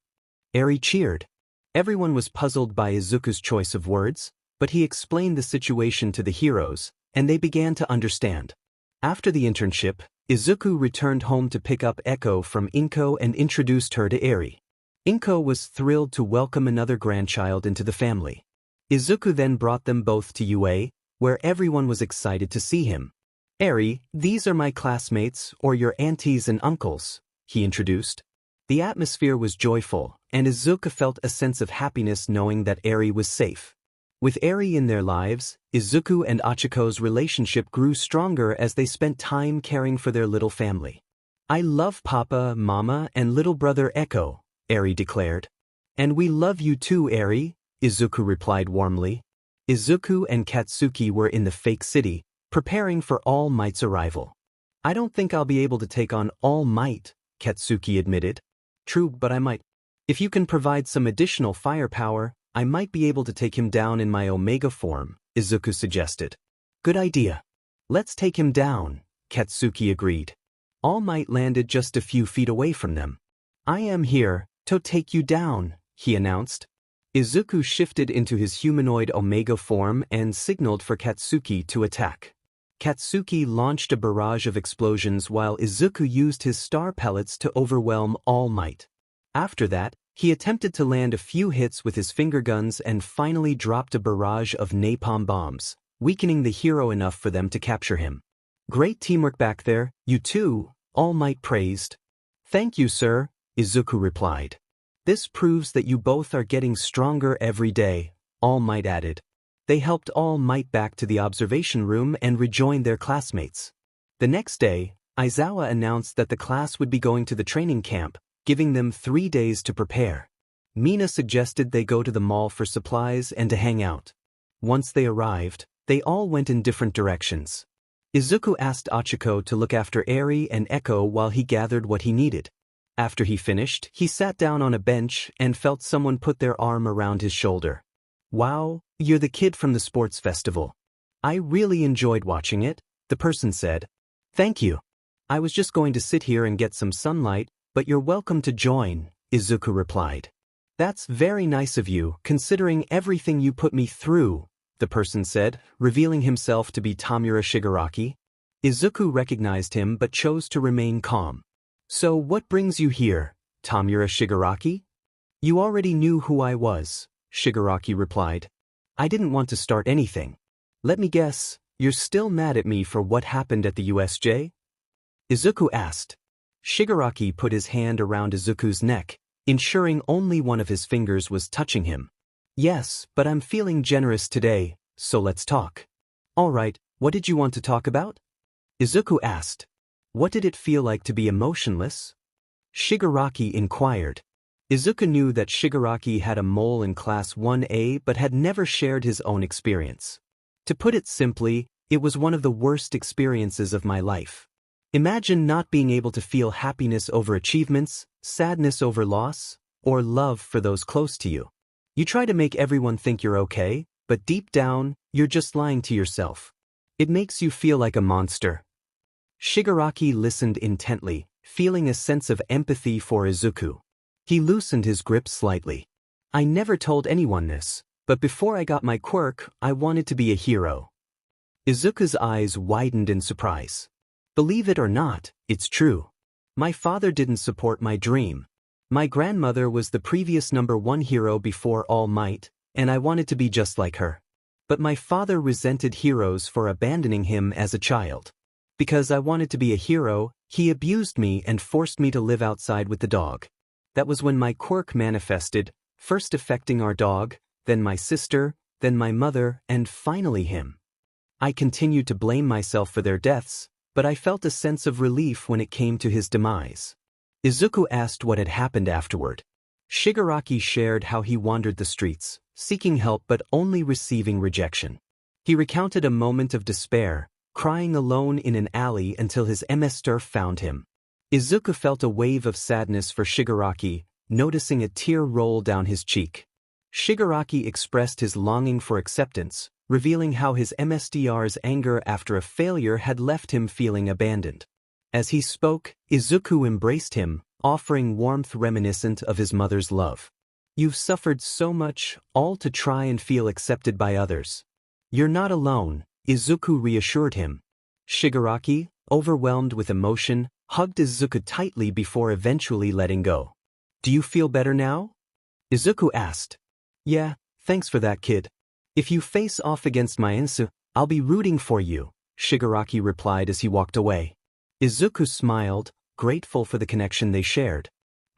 A: Eri cheered. Everyone was puzzled by Izuku's choice of words, but he explained the situation to the heroes, and they began to understand. After the internship, Izuku returned home to pick up Echo from Inko and introduced her to Eri. Inko was thrilled to welcome another grandchild into the family. Izuku then brought them both to UA, where everyone was excited to see him. "Eri, these are my classmates, or your aunties and uncles," he introduced. The atmosphere was joyful, and Izuku felt a sense of happiness knowing that Eri was safe. With Eri in their lives, Izuku and Achiko's relationship grew stronger as they spent time caring for their little family. "I love Papa, Mama, and little brother Echo," Eri declared. "And we love you too, Eri," Izuku replied warmly. Izuku and Katsuki were in the fake city, preparing for All Might's arrival. "I don't think I'll be able to take on All Might," Katsuki admitted. "True, but I might. If you can provide some additional firepower, I might be able to take him down in my Omega form," Izuku suggested. "Good idea. Let's take him down," Katsuki agreed. All Might landed just a few feet away from them. "I am here to take you down," he announced. Izuku shifted into his humanoid Omega form and signaled for Katsuki to attack. Katsuki launched a barrage of explosions while Izuku used his star pellets to overwhelm All Might. After that, he attempted to land a few hits with his finger guns and finally dropped a barrage of napalm bombs, weakening the hero enough for them to capture him. "Great teamwork back there, you two," All Might praised. "Thank you, sir," Izuku replied. "This proves that you both are getting stronger every day," All Might added. They helped All Might back to the observation room and rejoined their classmates. The next day, Aizawa announced that the class would be going to the training camp, giving them 3 days to prepare. Mina suggested they go to the mall for supplies and to hang out. Once they arrived, they all went in different directions. Izuku asked Achiko to look after Eri and Echo while he gathered what he needed. After he finished, he sat down on a bench and felt someone put their arm around his shoulder. "Wow, you're the kid from the sports festival. I really enjoyed watching it," the person said. "Thank you. I was just going to sit here and get some sunlight, but you're welcome to join," Izuku replied. "That's very nice of you, considering everything you put me through," the person said, revealing himself to be Tamura Shigaraki. Izuku recognized him but chose to remain calm. "So what brings you here, Tamura Shigaraki?" "You already knew who I was," Shigaraki replied. I didn't want to start anything. Let me guess, you're still mad at me for what happened at the U.S.J? Izuku asked. Shigaraki put his hand around Izuku's neck, ensuring only one of his fingers was touching him. Yes, but I'm feeling generous today, so let's talk. Alright, what did you want to talk about? Izuku asked. What did it feel like to be emotionless? Shigaraki inquired. Izuku knew that Shigaraki had a mole in Class 1A but had never shared his own experience. To put it simply, it was one of the worst experiences of my life. Imagine not being able to feel happiness over achievements, sadness over loss, or love for those close to you. You try to make everyone think you're okay, but deep down, you're just lying to yourself. It makes you feel like a monster. Shigaraki listened intently, feeling a sense of empathy for Izuku. He loosened his grip slightly. I never told anyone this, but before I got my quirk, I wanted to be a hero. Izuku's eyes widened in surprise. Believe it or not, it's true. My father didn't support my dream. My grandmother was the previous #1 hero before All Might, and I wanted to be just like her. But my father resented heroes for abandoning him as a child. Because I wanted to be a hero, he abused me and forced me to live outside with the dog. That was when my quirk manifested, first affecting our dog, then my sister, then my mother, and finally him. I continued to blame myself for their deaths, but I felt a sense of relief when it came to his demise. Izuku asked what had happened afterward. Shigaraki shared how he wandered the streets, seeking help but only receiving rejection. He recounted a moment of despair, crying alone in an alley until his master found him. Izuku felt a wave of sadness for Shigaraki, noticing a tear roll down his cheek. Shigaraki expressed his longing for acceptance, revealing how his master's anger after a failure had left him feeling abandoned. As he spoke, Izuku embraced him, offering warmth reminiscent of his mother's love. You've suffered so much, all to try and feel accepted by others. You're not alone, Izuku reassured him. Shigaraki, overwhelmed with emotion, hugged Izuku tightly before eventually letting go. Do you feel better now? Izuku asked. Yeah, thanks for that, kid. If you face off against my Insu, I'll be rooting for you, Shigaraki replied as he walked away. Izuku smiled, grateful for the connection they shared.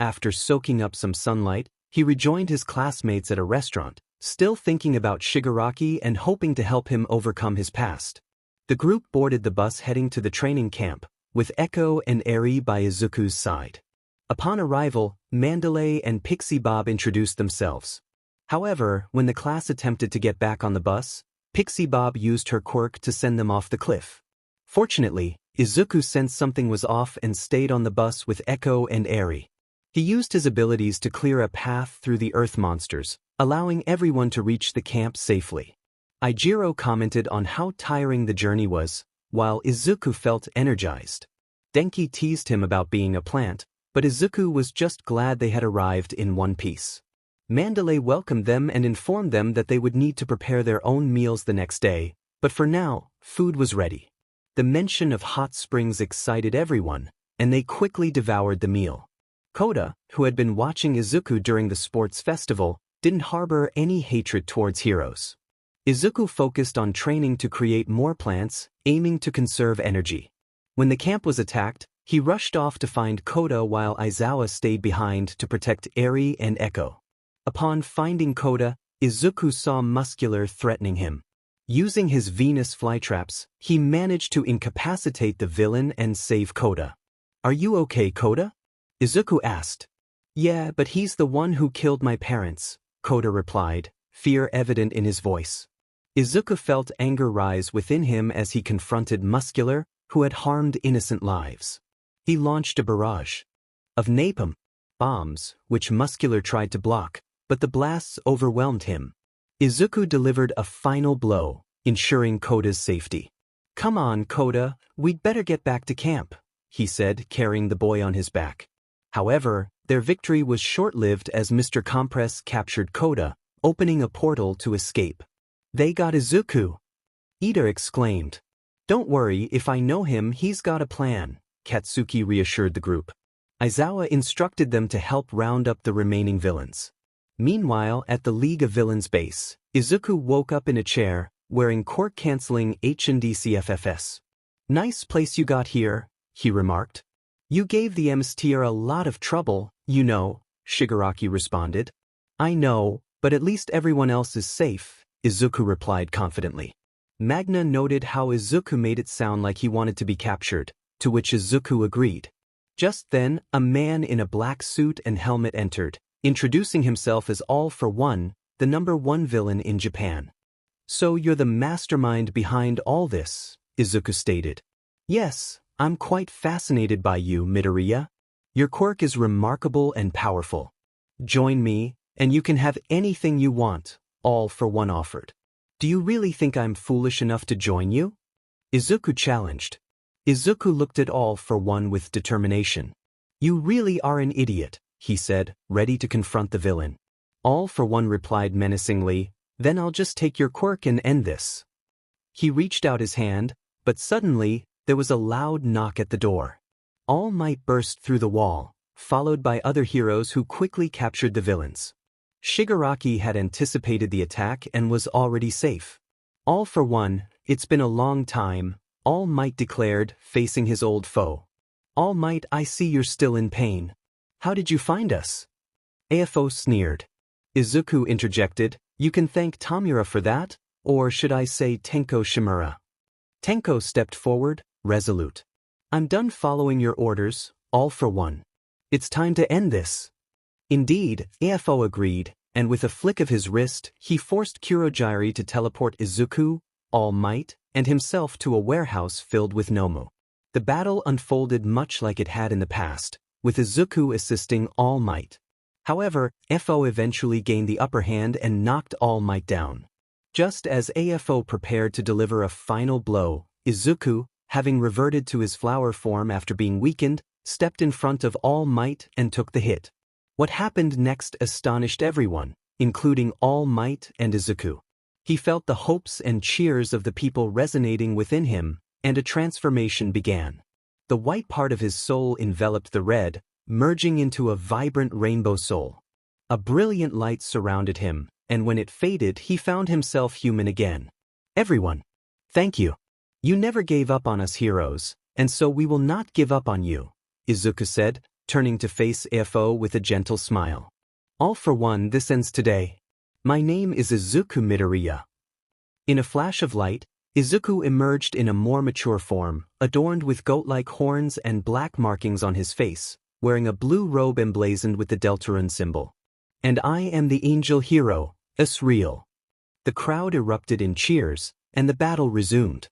A: After soaking up some sunlight, he rejoined his classmates at a restaurant, still thinking about Shigaraki and hoping to help him overcome his past. The group boarded the bus heading to the training camp, with Echo and Eri by Izuku's side. Upon arrival, Mandalay and Pixie Bob introduced themselves. However, when the class attempted to get back on the bus, Pixie Bob used her quirk to send them off the cliff. Fortunately, Izuku sensed something was off and stayed on the bus with Echo and Eri. He used his abilities to clear a path through the earth monsters, allowing everyone to reach the camp safely. Ijiro commented on how tiring the journey was, while Izuku felt energized. Denki teased him about being a plant, but Izuku was just glad they had arrived in one piece. Mandalay welcomed them and informed them that they would need to prepare their own meals the next day, but for now, food was ready. The mention of hot springs excited everyone, and they quickly devoured the meal. Koda, who had been watching Izuku during the sports festival, didn't harbor any hatred towards heroes. Izuku focused on training to create more plants, aiming to conserve energy. When the camp was attacked, he rushed off to find Koda while Aizawa stayed behind to protect Eri and Echo. Upon finding Koda, Izuku saw Muscular threatening him. Using his Venus flytraps, he managed to incapacitate the villain and save Koda. Are you okay, Koda? Izuku asked. Yeah, but he's the one who killed my parents, Koda replied, fear evident in his voice. Izuku felt anger rise within him as he confronted Muscular, who had harmed innocent lives. He launched a barrage of napalm bombs, which Muscular tried to block, but the blasts overwhelmed him. Izuku delivered a final blow, ensuring Koda's safety. Come on, Koda, we'd better get back to camp, he said, carrying the boy on his back. However, their victory was short-lived as Mr. Compress captured Koda, opening a portal to escape. They got Izuku! Ida exclaimed. Don't worry, if I know him, he's got a plan, Katsuki reassured the group. Aizawa instructed them to help round up the remaining villains. Meanwhile, at the League of Villains base, Izuku woke up in a chair, wearing quirk-canceling H&D-CFFS. "Nice place you got here," he remarked. "You gave the M's tier a lot of trouble, you know," Shigaraki responded. "I know, but at least everyone else is safe," Izuku replied confidently. Magna noted how Izuku made it sound like he wanted to be captured, to which Izuku agreed. Just then, a man in a black suit and helmet entered, introducing himself as All for One, the #1 villain in Japan. "So you're the mastermind behind all this," Izuku stated. "Yes, I'm quite fascinated by you, Midoriya. Your quirk is remarkable and powerful. Join me, and you can have anything you want," All for One offered. "Do you really think I'm foolish enough to join you?" Izuku challenged. Izuku looked at All for One with determination. "You really are an idiot," he said, ready to confront the villain. All for One replied menacingly, "Then I'll just take your quirk and end this." He reached out his hand, but suddenly, there was a loud knock at the door. All Might burst through the wall, followed by other heroes who quickly captured the villains. Shigaraki had anticipated the attack and was already safe. "All for One, it's been a long time," All Might declared, facing his old foe. "All Might, I see you're still in pain. How did you find us?" AFO sneered. Izuku interjected, "You can thank Tamura for that, or should I say Tenko Shimura?" Tenko stepped forward, resolute. "I'm done following your orders, All for One. It's time to end this." Indeed, AFO agreed, and with a flick of his wrist, he forced Kurogiri to teleport Izuku, All Might, and himself to a warehouse filled with Nomu. The battle unfolded much like it had in the past, with Izuku assisting All Might. However, FO eventually gained the upper hand and knocked All Might down. Just as AFO prepared to deliver a final blow, Izuku, having reverted to his flower form after being weakened, stepped in front of All Might and took the hit. What happened next astonished everyone, including All Might and Izuku. He felt the hopes and cheers of the people resonating within him, and a transformation began. The white part of his soul enveloped the red, merging into a vibrant rainbow soul. A brilliant light surrounded him, and when it faded, he found himself human again. "Everyone, thank you. You never gave up on us heroes, and so we will not give up on you," Izuku said, turning to face AFO with a gentle smile. "All for One, this ends today. My name is Izuku Midoriya." In a flash of light, Izuku emerged in a more mature form, adorned with goat-like horns and black markings on his face, wearing a blue robe emblazoned with the Deltarune symbol. "And I am the angel hero, Isreel." The crowd erupted in cheers, and the battle resumed.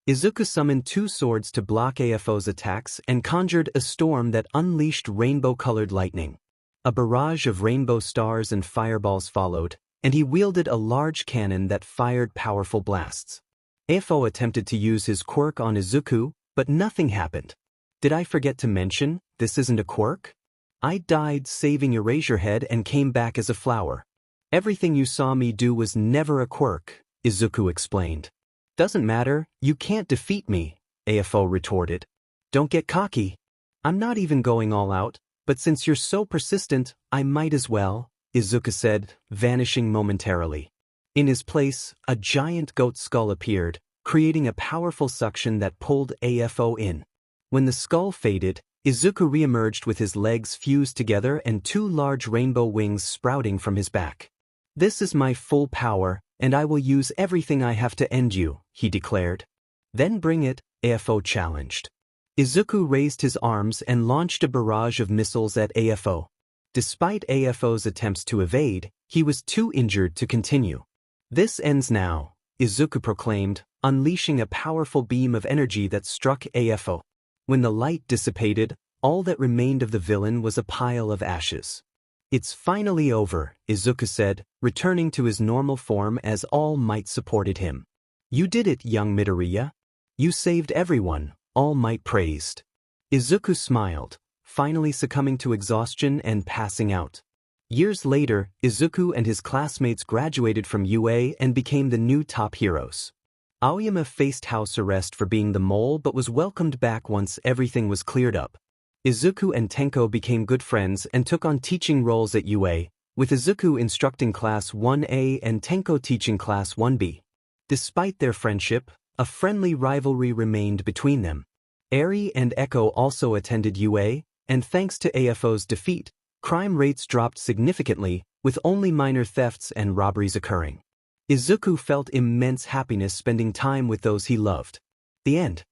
A: Izuku summoned 2 swords to block AFO's attacks and conjured a storm that unleashed rainbow-colored lightning. A barrage of rainbow stars and fireballs followed, and he wielded a large cannon that fired powerful blasts. AFO attempted to use his quirk on Izuku, but nothing happened. "Did I forget to mention, this isn't a quirk? I died saving Eraserhead and came back as a flower. Everything you saw me do was never a quirk," Izuku explained. "Doesn't matter, you can't defeat me," AFO retorted. "Don't get cocky. I'm not even going all out, but since you're so persistent, I might as well," Izuku said, vanishing momentarily. In his place, a giant goat skull appeared, creating a powerful suction that pulled AFO in. When the skull faded, Izuku re-emerged with his legs fused together and 2 large rainbow wings sprouting from his back. "This is my full power, and I will use everything I have to end you," he declared. "Then bring it," AFO challenged. Izuku raised his arms and launched a barrage of missiles at AFO. Despite AFO's attempts to evade, he was too injured to continue. "This ends now," Izuku proclaimed, unleashing a powerful beam of energy that struck AFO. When the light dissipated, all that remained of the villain was a pile of ashes. "It's finally over," Izuku said, returning to his normal form as All Might supported him. "You did it, young Midoriya. You saved everyone," All Might praised. Izuku smiled, finally succumbing to exhaustion and passing out. Years later, Izuku and his classmates graduated from UA and became the new top heroes. Aoyama faced house arrest for being the mole but was welcomed back once everything was cleared up. Izuku and Tenko became good friends and took on teaching roles at UA, with Izuku instructing Class 1A and Tenko teaching Class 1B. Despite their friendship, a friendly rivalry remained between them. Eri and Echo also attended UA, and thanks to AFO's defeat, crime rates dropped significantly, with only minor thefts and robberies occurring. Izuku felt immense happiness spending time with those he loved. The end.